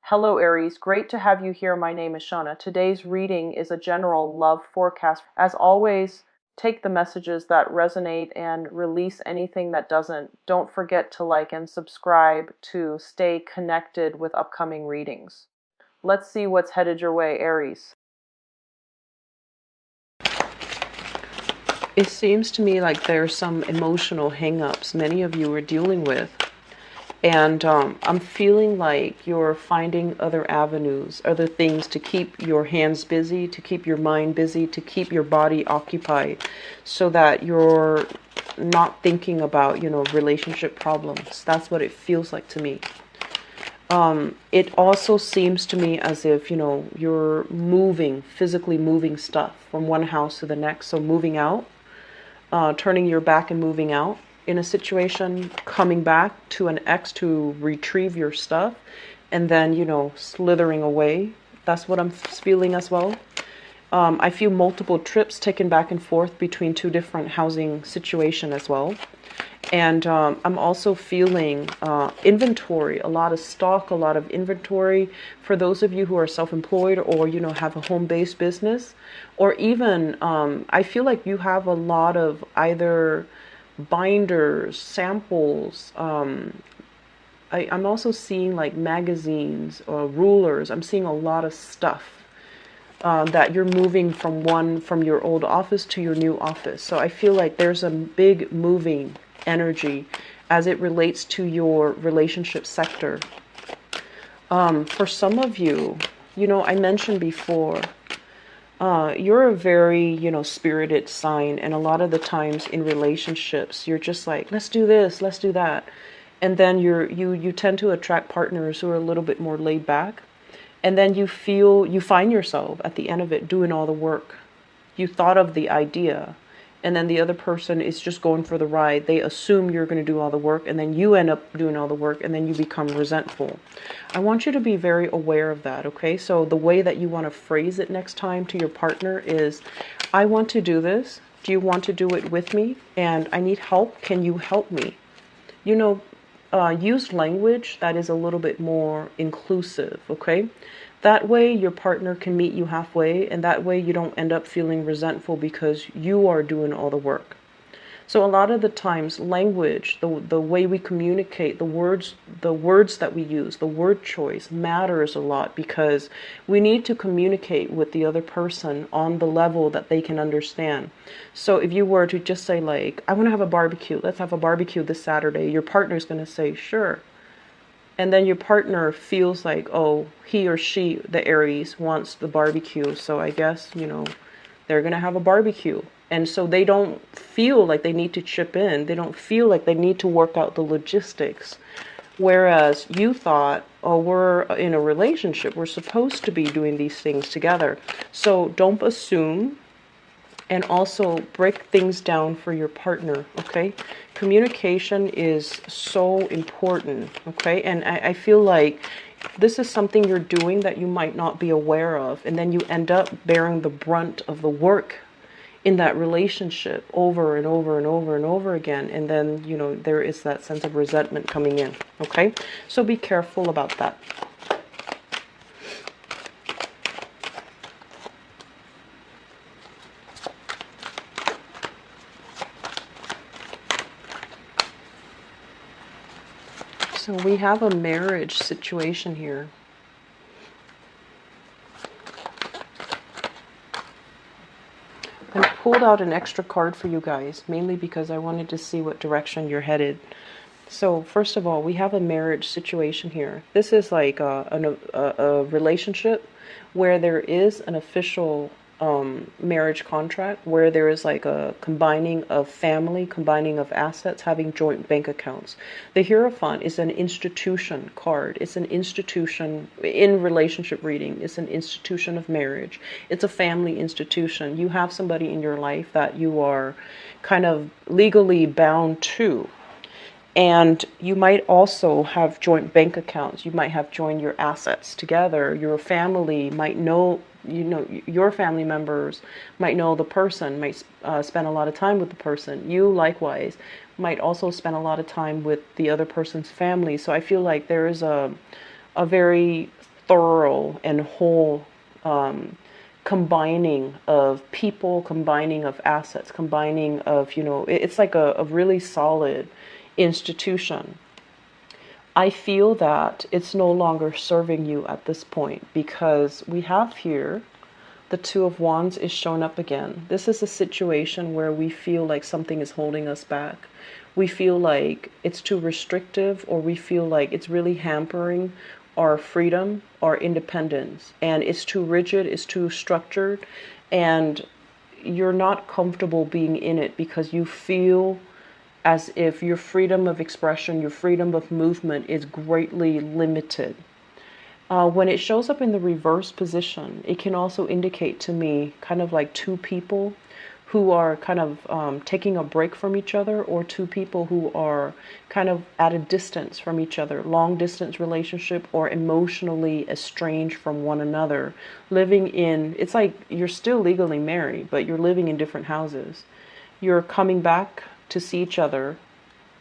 Hello Aries, great to have you here. My name is Shauna. Today's reading is a general love forecast. As always, take the messages that resonate and release anything that doesn't. Don't forget to like and subscribe to stay connected with upcoming readings. Let's see what's headed your way, Aries. It seems to me like there's some emotional hang-ups many of you are dealing with. And I'm feeling like you're finding other avenues, other things to keep your hands busy, to keep your mind busy, to keep your body occupied, so that you're not thinking about, relationship problems. That's what it feels like to me. It also seems to me as if, you're moving, physically moving stuff from one house to the next. So moving out, turning your back and moving out in a situation, coming back to an ex to retrieve your stuff, and then, slithering away. That's what I'm feeling as well. I feel multiple trips taken back and forth between two different housing situation as well. And I'm also feeling inventory, a lot of stock, a lot of inventory for those of you who are self-employed or, have a home-based business. Or even, I feel like you have a lot of either binders, samples. I'm also seeing like magazines or rulers. I'm seeing a lot of stuff that you're moving from your old office to your new office. So I feel like there's a big moving energy as it relates to your relationship sector. For some of you, I mentioned before, you're a very, spirited sign. And a lot of the times in relationships, you're just like, let's do this, let's do that. And then you tend to attract partners who are a little bit more laid back. And then you find yourself at the end of it doing all the work. You thought of the idea, and then the other person is just going for the ride. They assume you're going to do all the work, and then you end up doing all the work, and then you become resentful. I want you to be very aware of that, okay? So the way that you want to phrase it next time to your partner is, I want to do this. Do you want to do it with me? And I need help. Can you help me? Use language that is a little bit more inclusive, okay? That way your partner can meet you halfway, and that way you don't end up feeling resentful because you are doing all the work. So a lot of the times language, the way we communicate, the words that we use, the word choice matters a lot, because we need to communicate with the other person on the level that they can understand. So if you were to just say like, I want to have a barbecue, let's have a barbecue this Saturday, your partner's going to say, sure. And then your partner feels like, oh, he or she, the Aries, wants the barbecue. So I guess, they're going to have a barbecue. And so they don't feel like they need to chip in. They don't feel like they need to work out the logistics. Whereas you thought, oh, we're in a relationship. We're supposed to be doing these things together. So don't assume. And also break things down for your partner, okay? Communication is so important, okay? And I feel like this is something you're doing that you might not be aware of, and then you end up bearing the brunt of the work in that relationship over and over and over and over again. And then, there is that sense of resentment coming in, okay? So be careful about that. So we have a marriage situation here. I pulled out an extra card for you guys, mainly because I wanted to see what direction you're headed. So first of all, we have a marriage situation here. This is like a relationship where there is an official marriage contract, where there is like a combining of family, combining of assets, having joint bank accounts. The Hierophant is an institution card. It's an institution in relationship reading. It's an institution of marriage. It's a family institution. You have somebody in your life that you are kind of legally bound to. And you might also have joint bank accounts. You might have joined your assets together. Your family might know, your family members might know the person, might spend a lot of time with the person. You likewise might also spend a lot of time with the other person's family. So I feel like there is a very thorough and whole combining of people, combining of assets, combining of, it's like a really solid institution. I feel that it's no longer serving you at this point, because we have here the Two of Wands is shown up again. This is a situation where we feel like something is holding us back. We feel like it's too restrictive, or we feel like it's really hampering our freedom, our independence, and it's too rigid, it's too structured, and you're not comfortable being in it because you feel as if your freedom of expression, your freedom of movement is greatly limited. When it shows up in the reverse position, it can also indicate to me kind of like two people who are kind of taking a break from each other, or two people who are kind of at a distance from each other, long distance relationship, or emotionally estranged from one another, living in, it's like you're still legally married, but you're living in different houses. You're coming back to see each other,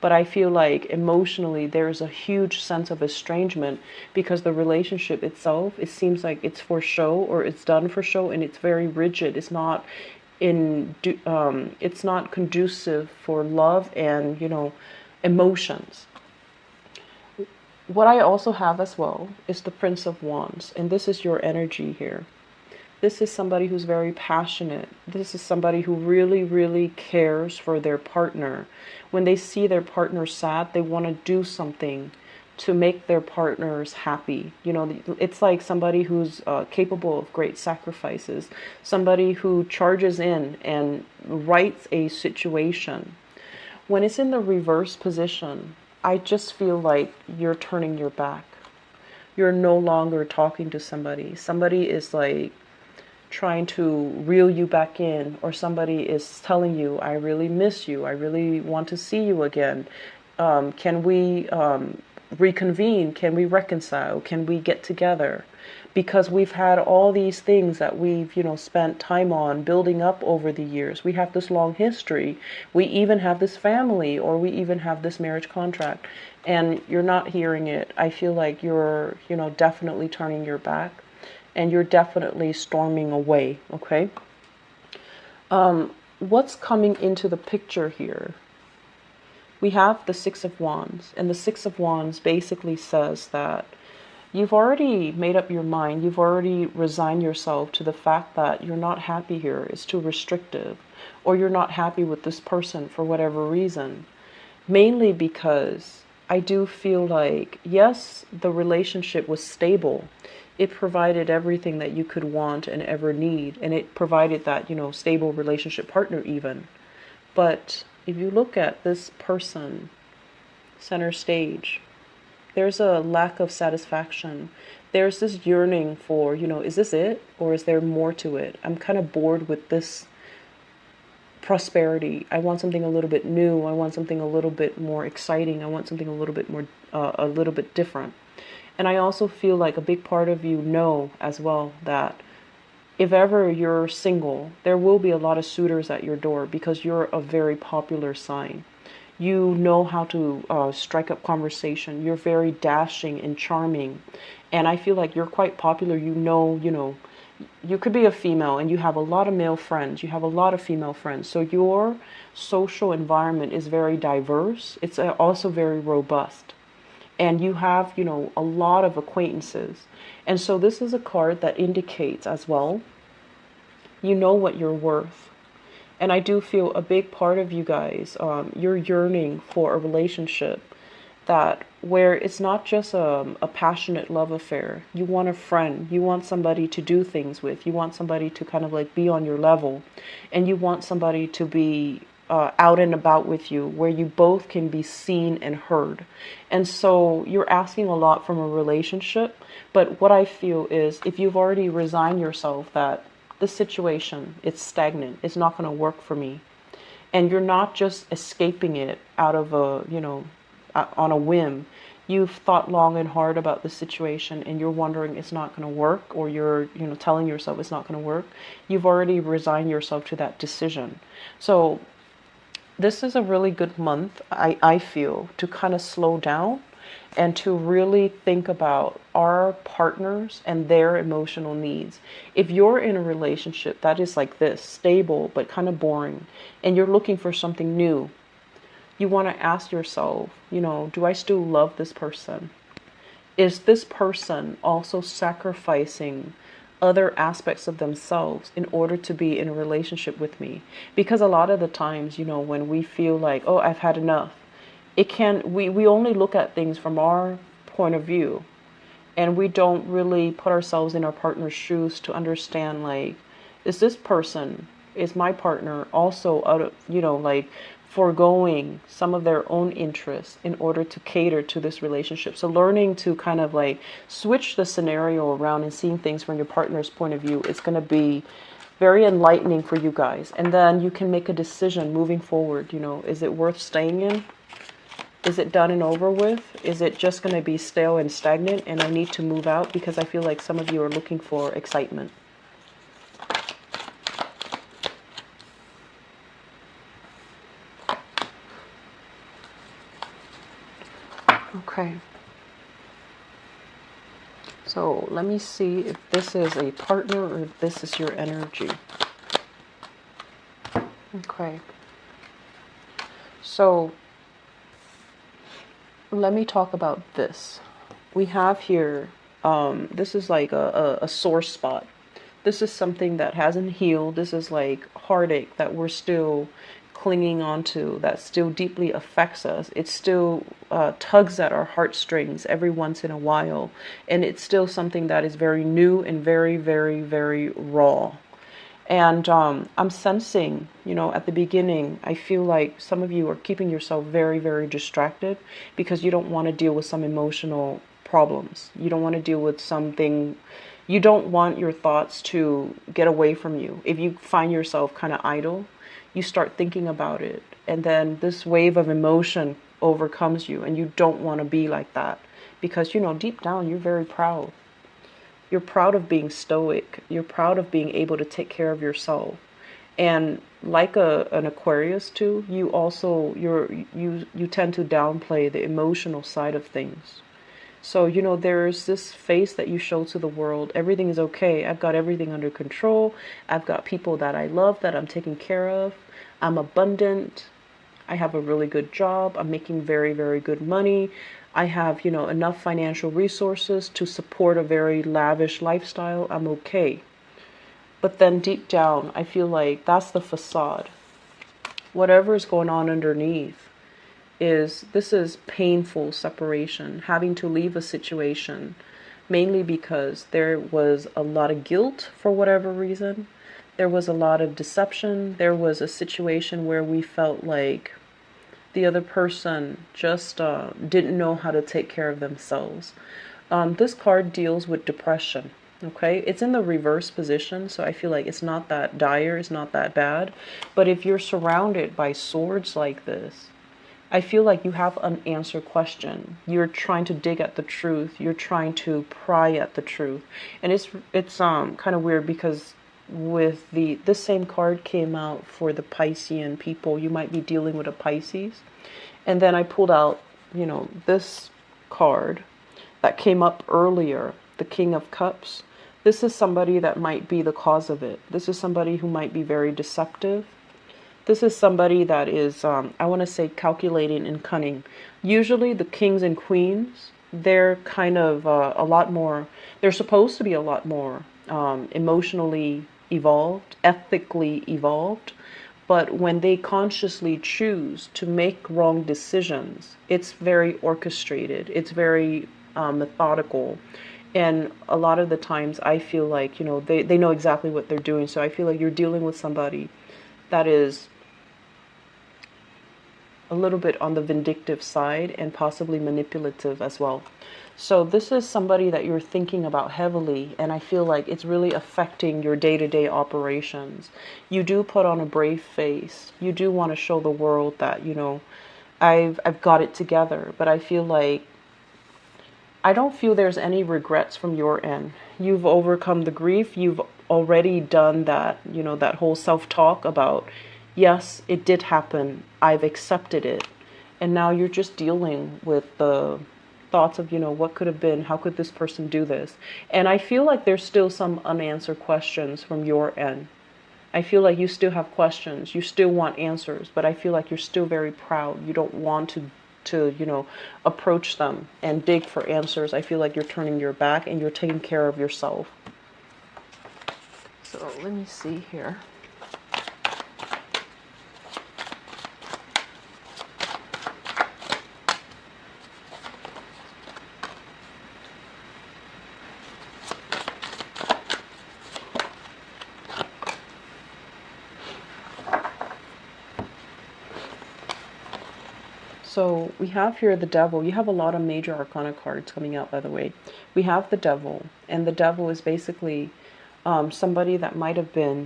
but I feel like emotionally there's a huge sense of estrangement, because the relationship itself, it seems like it's for show, or it's done for show, and it's very rigid. It's not it's not conducive for love and, emotions. What I also have as well is the Prince of Wands, and this is your energy here. This is somebody who's very passionate. This is somebody who really, really cares for their partner. When they see their partner sad, they want to do something to make their partners happy. It's like somebody who's capable of great sacrifices. Somebody who charges in and rights a situation. When it's in the reverse position, I just feel like you're turning your back. You're no longer talking to somebody. Somebody is like trying to reel you back in, or somebody is telling you, I really miss you, I really want to see you again, can we reconvene, can we reconcile, can we get together, because we've had all these things that we've spent time on building up over the years. We have this long history, we even have this family, or we even have this marriage contract, and you're not hearing it. I feel like you're definitely turning your back, and you're definitely storming away, okay? What's coming into the picture here? We have the Six of Wands, and the Six of Wands basically says that you've already made up your mind, you've already resigned yourself to the fact that you're not happy here, it's too restrictive, or you're not happy with this person for whatever reason. Mainly because I do feel like, yes, the relationship was stable. It provided everything that you could want and ever need. And it provided that, stable relationship partner even. But if you look at this person, center stage, there's a lack of satisfaction. There's this yearning for, is this it? Or is there more to it? I'm kind of bored with this prosperity. I want something a little bit new. I want something a little bit more exciting. I want something a little bit more, a little bit different. And I also feel like a big part of you know as well that if ever you're single, there will be a lot of suitors at your door, because you're a very popular sign. You know how to strike up conversation. You're very dashing and charming. And I feel like you're quite popular. You could be a female and you have a lot of male friends. You have a lot of female friends. So your social environment is very diverse. It's also very robust. And you have, a lot of acquaintances. And so this is a card that indicates as well, you know what you're worth. And I do feel a big part of you guys, you're yearning for a relationship that where it's not just a passionate love affair. You want a friend. You want somebody to do things with. You want somebody to kind of like be on your level. And you want somebody to be out and about with you, where you both can be seen and heard. And so you're asking a lot from a relationship. But what I feel is, if you've already resigned yourself that this situation, it's stagnant, it's not going to work for me, and you're not just escaping it out of on a whim. You've thought long and hard about the situation, and you're wondering it's not going to work, or you're telling yourself it's not going to work. You've already resigned yourself to that decision. So this is a really good month, I feel, to kind of slow down and to really think about our partners and their emotional needs. If you're in a relationship that is like this, stable but kind of boring, and you're looking for something new, you want to ask yourself, do I still love this person? Is this person also sacrificing other aspects of themselves in order to be in a relationship with me? Because a lot of the times, when we feel like, oh, I've had enough, we only look at things from our point of view, and we don't really put ourselves in our partner's shoes to understand, like, is my partner also out of, like, foregoing some of their own interests in order to cater to this relationship. So learning to kind of like switch the scenario around and seeing things from your partner's point of view is going to be very enlightening for you guys. And then you can make a decision moving forward. Is it worth staying in? Is it done and over with? Is it just going to be stale and stagnant and I need to move out? Because I feel like some of you are looking for excitement. Okay. So let me see if this is a partner or if this is your energy. Okay. So let me talk about this. We have here, this is like a sore spot. This is something that hasn't healed. This is like heartache that we're still clinging onto, that still deeply affects us. It still tugs at our heartstrings every once in a while. And it's still something that is very new and very, very, very raw. And I'm sensing, at the beginning, I feel like some of you are keeping yourself very, very distracted because you don't want to deal with some emotional problems. You don't want to deal with something. You don't want your thoughts to get away from you. If you find yourself kind of idle, you start thinking about it. And then this wave of emotion overcomes you and you don't want to be like that because, deep down, you're very proud. You're proud of being stoic. You're proud of being able to take care of yourself. And like an Aquarius too, you tend to downplay the emotional side of things. So, there's this face that you show to the world. Everything is okay. I've got everything under control. I've got people that I love, that I'm taking care of. I'm abundant. I have a really good job. I'm making very, very good money. I have, enough financial resources to support a very lavish lifestyle. I'm okay. But then deep down, I feel like that's the facade. Whatever is going on underneath this is painful separation, having to leave a situation, mainly because there was a lot of guilt for whatever reason. There was a lot of deception. There was a situation where we felt like the other person just didn't know how to take care of themselves. This card deals with depression. Okay, it's in the reverse position, so I feel like it's not that dire, it's not that bad. But if you're surrounded by swords like this, I feel like you have an unanswered question. You're trying to dig at the truth. You're trying to pry at the truth, and it's kind of weird because with this same card came out for the Piscean people. You might be dealing with a Pisces. And then I pulled out, this card that came up earlier, the King of Cups. This is somebody that might be the cause of it. This is somebody who might be very deceptive. This is somebody that is, I want to say, calculating and cunning. Usually the kings and queens, they're kind of a lot more, they're supposed to be a lot more emotionally evolved, ethically evolved, but when they consciously choose to make wrong decisions, it's very orchestrated, it's very methodical, and a lot of the times I feel like, they know exactly what they're doing. So I feel like you're dealing with somebody that is a little bit on the vindictive side and possibly manipulative as well. So this is somebody that you're thinking about heavily, and I feel like it's really affecting your day-to-day operations. You do put on a brave face. You do want to show the world that, I've got it together, but I feel like I don't feel there's any regrets from your end. You've overcome the grief. You've already done that, that whole self-talk about, yes, it did happen. I've accepted it. And now you're just dealing with the thoughts of, what could have been, how could this person do this? And I feel like there's still some unanswered questions from your end. I feel like you still have questions. You still want answers, but I feel like you're still very proud. You don't want to approach them and dig for answers. I feel like you're turning your back and you're taking care of yourself. So let me see here. So we have here the devil. You have a lot of major arcana cards coming out, by the way. We have the devil, and the devil is basically somebody that might have been,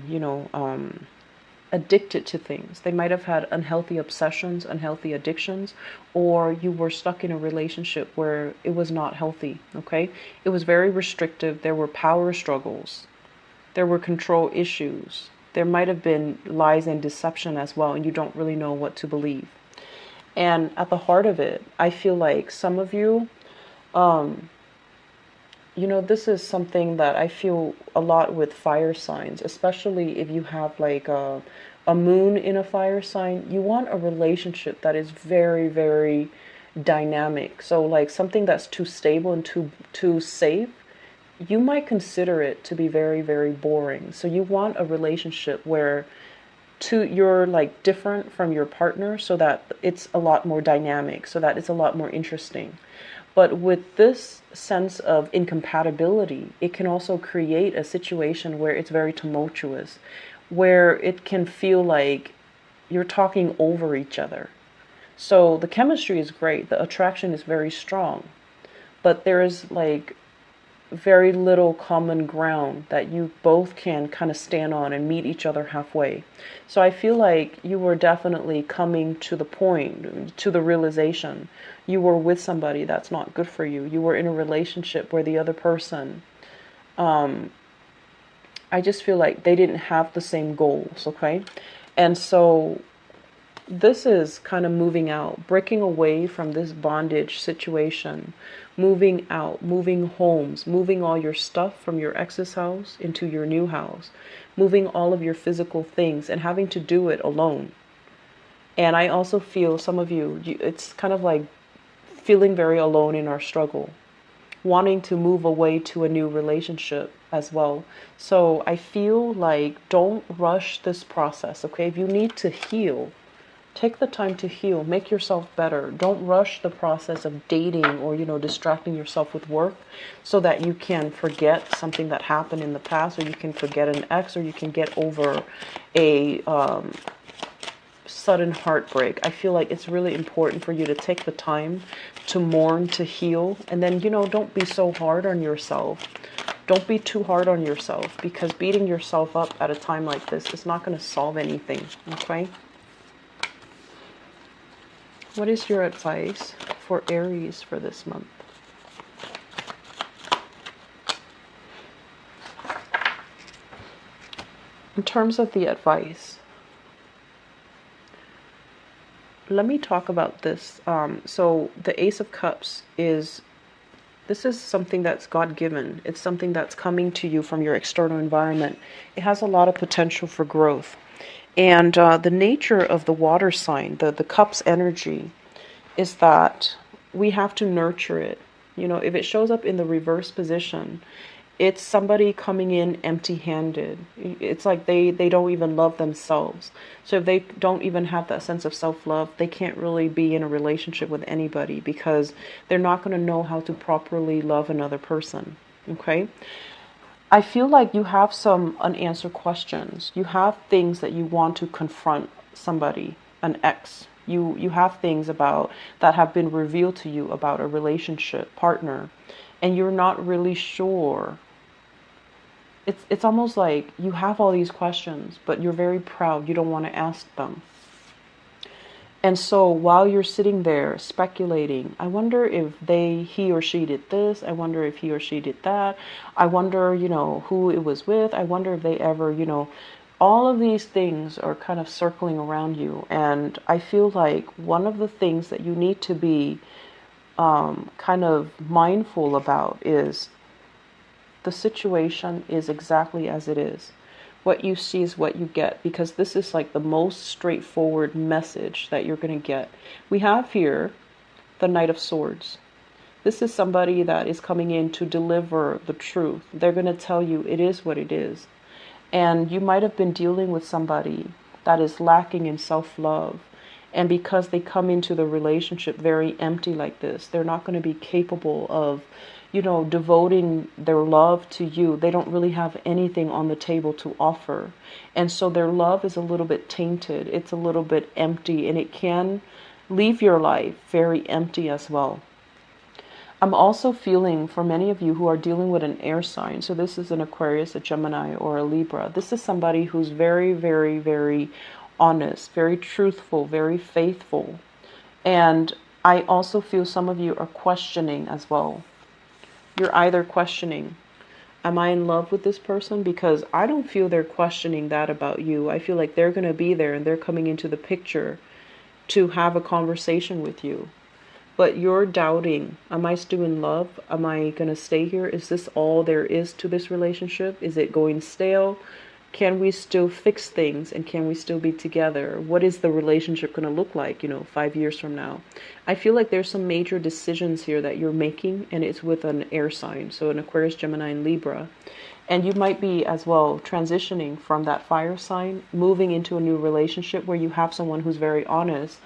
addicted to things. They might have had unhealthy obsessions, unhealthy addictions, or you were stuck in a relationship where it was not healthy, okay? It was very restrictive. There were power struggles. There were control issues. There might have been lies and deception as well, and you don't really know what to believe. And at the heart of it, I feel like some of you, this is something that I feel a lot with fire signs, especially if you have like a moon in a fire sign. You want a relationship that is very, very dynamic. So like something that's too stable and too safe, you might consider it to be very, very boring. So you want a relationship where you're like different from your partner, so that it's a lot more dynamic, so that it's a lot more interesting. But with this sense of incompatibility, it can also create a situation where it's very tumultuous, where it can feel like you're talking over each other. So the chemistry is great, the attraction is very strong, but there is like very little common ground that you both can kind of stand on and meet each other halfway. So I feel like you were definitely coming to the point, to the realization you were with somebody that's not good for you. You were in a relationship where the other person, I just feel like they didn't have the same goals, okay? And so this is kind of moving out, breaking away from this bondage situation, moving out, moving homes, moving all your stuff from your ex's house into your new house, moving all of your physical things and having to do it alone. And I also feel some of you, it's kind of like feeling very alone in our struggle, wanting to move away to a new relationship as well. So I feel like don't rush this process, okay? If you need to heal, take the time to heal, make yourself better. Don't rush the process of dating or, distracting yourself with work so that you can forget something that happened in the past, or you can forget an ex, or you can get over a sudden heartbreak. I feel like it's really important for you to take the time to mourn, to heal, and then, don't be so hard on yourself. Don't be too hard on yourself, because beating yourself up at a time like this is not going to solve anything, okay? What is your advice for Aries for this month? In terms of the advice, let me talk about this. So the Ace of Cups this is something that's God-given. It's something that's coming to you from your external environment. It has a lot of potential for growth. And the nature of the water sign, the cup's energy, is that we have to nurture it. If it shows up in the reverse position, it's somebody coming in empty-handed. It's like they don't even love themselves. So if they don't even have that sense of self-love, they can't really be in a relationship with anybody, because they're not going to know how to properly love another person. Okay? I feel like you have some unanswered questions. You have things that you want to confront somebody, an ex. You have things that have been revealed to you about a relationship partner, and you're not really sure. It's almost like you have all these questions, but you're very proud. You don't want to ask them. And so while you're sitting there speculating, I wonder if he or she did this. I wonder if he or she did that. I wonder, who it was with. I wonder if they ever, all of these things are kind of circling around you. And I feel like one of the things that you need to be kind of mindful about is the situation is exactly as it is. What you see is what you get, because this is like the most straightforward message that you're going to get. We have here the Knight of Swords. This is somebody that is coming in to deliver the truth. They're going to tell you it is what it is. And you might have been dealing with somebody that is lacking in self-love. And because they come into the relationship very empty like this, they're not going to be capable of, devoting their love to you. They don't really have anything on the table to offer. And so their love is a little bit tainted. It's a little bit empty, and it can leave your life very empty as well. I'm also feeling for many of you who are dealing with an air sign. So this is an Aquarius, a Gemini, or a Libra. This is somebody who's very, very, very honest, very truthful, very faithful. And I also feel some of you are questioning as well. You're either questioning, am I in love with this person? Because I don't feel they're questioning that about you. I feel like they're going to be there and they're coming into the picture to have a conversation with you. But you're doubting, am I still in love? Am I going to stay here? Is this all there is to this relationship? Is it going stale? Can we still fix things, and can we still be together? What is the relationship going to look like, 5 years from now? I feel like there's some major decisions here that you're making, and it's with an air sign. So an Aquarius, Gemini, and Libra. And you might be as well transitioning from that fire sign, moving into a new relationship where you have someone who's very honest,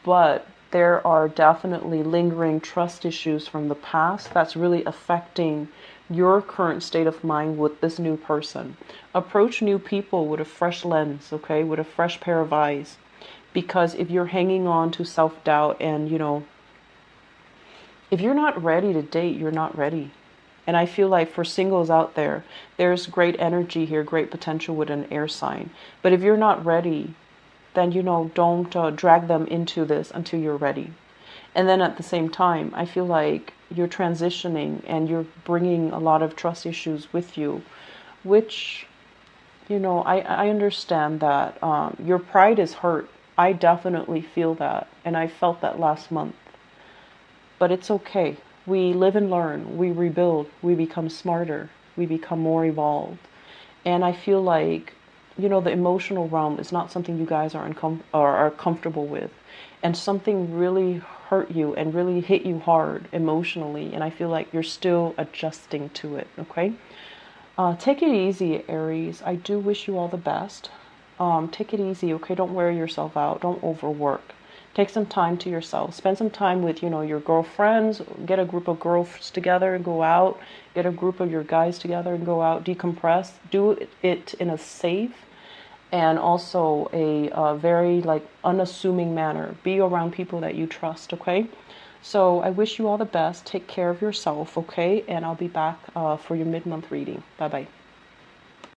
but there are definitely lingering trust issues from the past that's really affecting your current state of mind with this new person. Approach new people with a fresh lens, okay, with a fresh pair of eyes. Because if you're hanging on to self-doubt and, if you're not ready to date, you're not ready. And I feel like for singles out there, there's great energy here, great potential with an air sign. But if you're not ready, then, don't drag them into this until you're ready. And then at the same time, I feel like you're transitioning and you're bringing a lot of trust issues with you, which, I understand that your pride is hurt. I definitely feel that. And I felt that last month. But it's okay. We live and learn. We rebuild. We become smarter. We become more evolved. And I feel like, the emotional realm is not something you guys are comfortable with. And something really hurt you and really hit you hard emotionally. And I feel like you're still adjusting to it, okay? Take it easy, Aries. I do wish you all the best. Take it easy, okay? Don't wear yourself out. Don't overwork. Take some time to yourself. Spend some time with, your girlfriends. Get a group of girls together and go out. Get a group of your guys together and go out. Decompress. Do it in a safe and also a very unassuming manner. Be around people that you trust, okay? So I wish you all the best. Take care of yourself, okay? And I'll be back for your mid-month reading. Bye-bye.